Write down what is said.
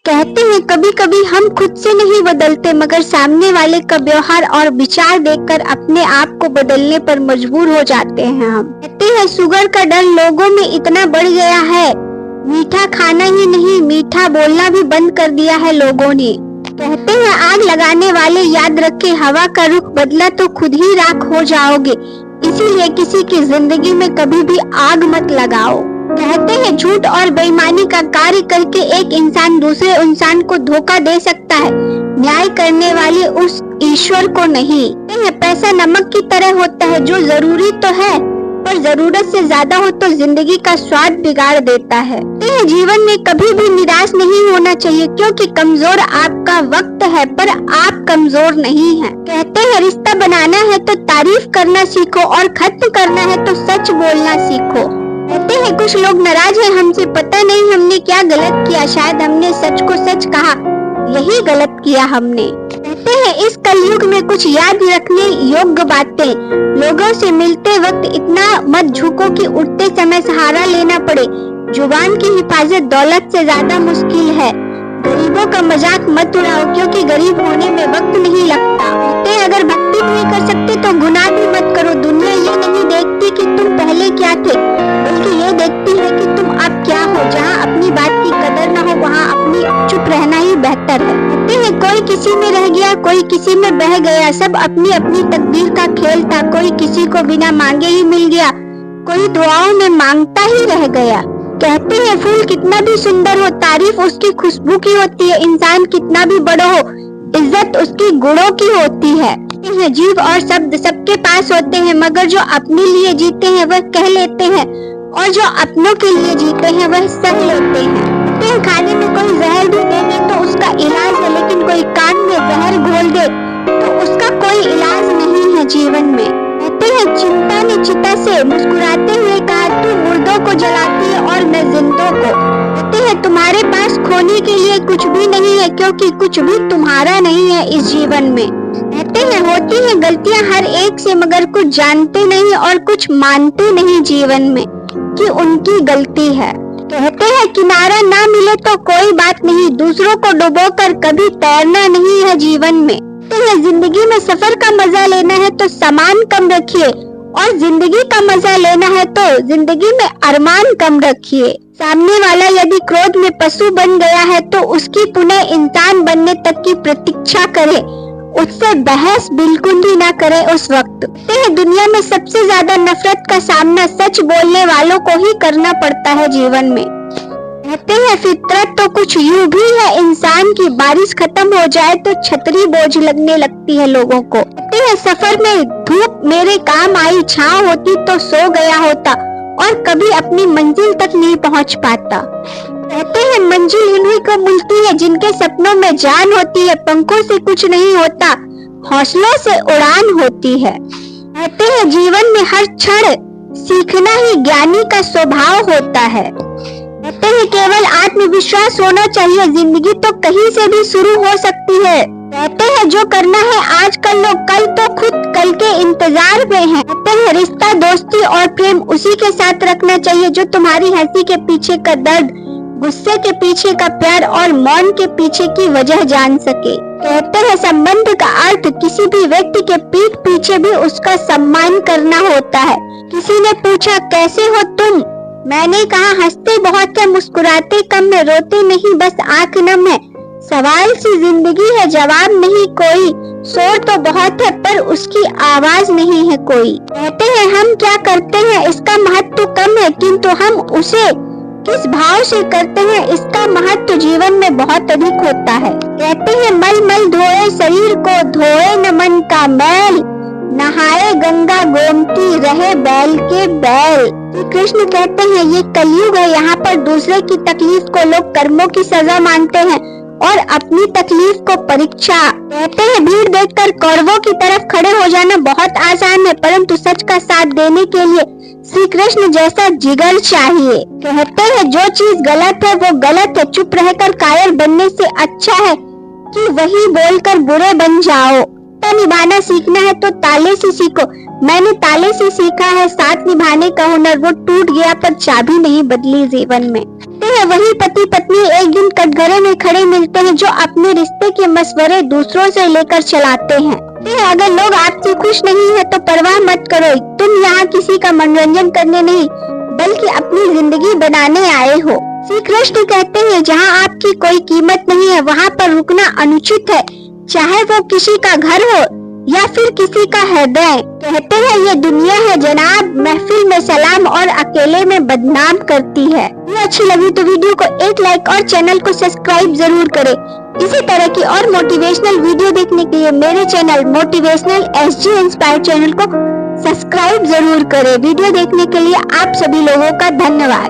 कहते हैं कभी कभी हम खुद से नहीं बदलते मगर सामने वाले का व्यवहार और विचार देखकर अपने आप को बदलने पर मजबूर हो जाते हैं। हम कहते हैं शुगर का डर लोगों में इतना बढ़ गया है, मीठा खाना ही नहीं मीठा बोलना भी बंद कर दिया है लोगों ने। कहते हैं आग लगाने वाले याद रखे हवा का रुख बदला तो खुद ही राख हो जाओगे, इसीलिए किसी की जिंदगी में कभी भी आग मत लगाओ। कहते हैं झूठ और बेईमानी का कार्य करके एक इंसान दूसरे इंसान को धोखा दे सकता है, न्याय करने वाले उस ईश्वर को नहीं। कहते हैं पैसा नमक की तरह होता है, जो जरूरी तो है पर जरूरत से ज्यादा हो तो जिंदगी का स्वाद बिगाड़ देता है। कहते हैं जीवन में कभी भी निराश नहीं होना चाहिए, क्योंकि कमजोर आपका वक्त है पर आप कमजोर नहीं हैं। कहते हैं रिश्ता बनाना है तो तारीफ करना सीखो और खत्म करना है तो सच बोलना सीखो। कहते हैं कुछ लोग नाराज हैं हमसे, पता नहीं हमने क्या गलत किया, शायद हमने सच को सच कहा, यही गलत किया हमने। कहते हैं इस कलयुग में कुछ याद रखने योग्य बातें, लोगों से मिलते वक्त इतना मत झुको कि उठते समय सहारा लेना पड़े, जुबान की हिफाजत दौलत से ज्यादा मुश्किल है, गरीबों का मजाक मत उड़ाओ क्योंकि गरीब होने में वक्त नहीं लगता। कहते हैं अगर भक्ति नहीं कर सकते तो गुनाह भी मत करो, दुनिया ये नहीं देखती कि तुम पहले क्या थे बल्कि ये देखती है कि तुम अब क्या हो। जहाँ अपनी बात की कदर न हो वहाँ अपनी चुप रहना ही बेहतर है। कहते हैं कोई किसी में रह गया कोई किसी में बह गया, सब अपनी अपनी तकदीर का खेल था, कोई किसी को बिना मांगे ही मिल गया, कोई दुआओं में मांगता ही रह गया। कहते हैं फूल कितना भी सुंदर हो तारीफ उसकी खुशबू की होती है, इंसान कितना भी बड़ा हो इज्जत उसकी गुणों की होती है। कहते हैं जीव और शब्द सबके पास होते हैं मगर जो अपने लिए जीते हैं वह कह लेते हैं और जो अपनों के लिए जीते हैं वह सह लेते हैं। कहते हैं खाने में कोई जहर भी दे दे तो उसका इलाज है, लेकिन कोई कान में जहर घोल दे तो उसका कोई इलाज नहीं है जीवन में। कहते हैं चिंता ने चिता से मुस्कुराते हुए कहा तू मुर्दों को जलाती है और मैं जिंदों को। कहते हैं तुम्हारे पास खोने के लिए कुछ भी नहीं है क्योंकि कुछ भी तुम्हारा नहीं है इस जीवन में। कहते हैं होती है गलतियां हर एक से मगर कुछ जानते नहीं और कुछ मानते नहीं जीवन में कि उनकी गलती है। कहते हैं किनारा ना मिले तो कोई बात नहीं, दूसरों को डुबोकर कभी तैरना नहीं है जीवन में। कहते हैं जिंदगी में सफर का मजा लेना है तो सामान कम रखिए और जिंदगी का मजा लेना है तो जिंदगी में अरमान कम रखिए। सामने वाला यदि क्रोध में पशु बन गया है तो उसकी पुनः इंसान बनने तक की प्रतीक्षा करे, उससे बहस बिल्कुल भी ना करे उस वक्त। कहते हैं दुनिया में सबसे ज्यादा नफरत का सामना सच बोलने वालों को ही करना पड़ता है जीवन में। कहते हैं फितरत तो कुछ यूं भी है इंसान की, बारिश खत्म हो जाए तो छतरी बोझ लगने लगती है लोगों को। कहते हैं सफर में धूप मेरे काम आई, छांव होती तो सो गया होता और कभी अपनी मंजिल तक नहीं पहुंच पाता। कहते हैं मंजिल उन्हीं को मिलती है जिनके सपनों में जान होती है, पंखों से कुछ नहीं होता हौसलों से उड़ान होती है। कहते हैं जीवन में हर क्षण सीखना ही ज्ञानी का स्वभाव होता है। कहते हैं केवल आत्मविश्वास होना चाहिए, जिंदगी तो कहीं से भी शुरू हो सकती है। कहते हैं जो करना है आज कर लो, कल तो खुद कल के इंतजार में है। कहते हैं रिश्ता दोस्ती और प्रेम उसी के साथ रखना चाहिए जो तुम्हारी हंसी के पीछे का दर्द, गुस्से के पीछे का प्यार और मौन के पीछे की वजह जान सके। कहते हैं संबंध का अर्थ किसी भी व्यक्ति के पीठ पीछे भी उसका सम्मान करना होता है। किसी ने पूछा कैसे हो तुम, मैंने कहा हंसते बहुत है मुस्कुराते कम है, रोते नहीं बस आंख नम है, सवाल सी जिंदगी है जवाब नहीं कोई, शोर तो बहुत है पर उसकी आवाज नहीं है कोई। कहते हैं हम क्या करते हैं इसका महत्व कम है किंतु हम उसे किस भाव से करते हैं इसका महत्व जीवन में बहुत अधिक होता है। कहते हैं मल मल धोए शरीर को, धोए न मन का मैल, नहाए गंगा गोमती रहे बैल के बैल। कृष्ण कहते हैं ये कलयुग है, यहाँ पर दूसरे की तकलीफ को लोग कर्मों की सजा मानते हैं और अपनी तकलीफ को परीक्षा। कहते हैं भीड़ देखकर कौरवों की तरफ खड़े हो जाना बहुत आसान है परंतु सच का साथ देने के लिए श्री कृष्ण जैसा जिगर चाहिए। कहते हैं जो चीज गलत है वो गलत है, चुप रहकर कायर बनने से अच्छा है कि वही बोलकर बुरे बन जाओ। निभाना सीखना है तो ताले से सीखो, मैंने ताले से सीखा है साथ निभाने का हुनर, वो टूट गया पर चाबी नहीं बदली जीवन में। कहते हैं वही पति पत्नी एक दिन कटघरे में खड़े मिलते हैं जो अपने रिश्ते के मशवरे दूसरों से लेकर चलाते हैं। अगर लोग आपसे खुश नहीं है तो परवाह मत करो, तुम यहाँ किसी का मनोरंजन करने नहीं बल्कि अपनी जिंदगी बनाने आए हो। श्री कृष्ण कहते हैं जहाँ आपकी कोई कीमत नहीं है वहाँ पर रुकना अनुचित है, चाहे वो किसी का घर हो या फिर किसी का हृदय। कहते हैं ये दुनिया है जनाब, महफिल में सलाम और अकेले में बदनाम करती है। ये अच्छी लगी तो वीडियो को एक लाइक और चैनल को सब्सक्राइब जरूर करें। इसी तरह की और मोटिवेशनल वीडियो देखने के लिए मेरे channel motivational SG inspire channel को सब्सक्राइब जरूर करें। वीडियो देखने के लिए आप सभी लोगों का धन्यवाद।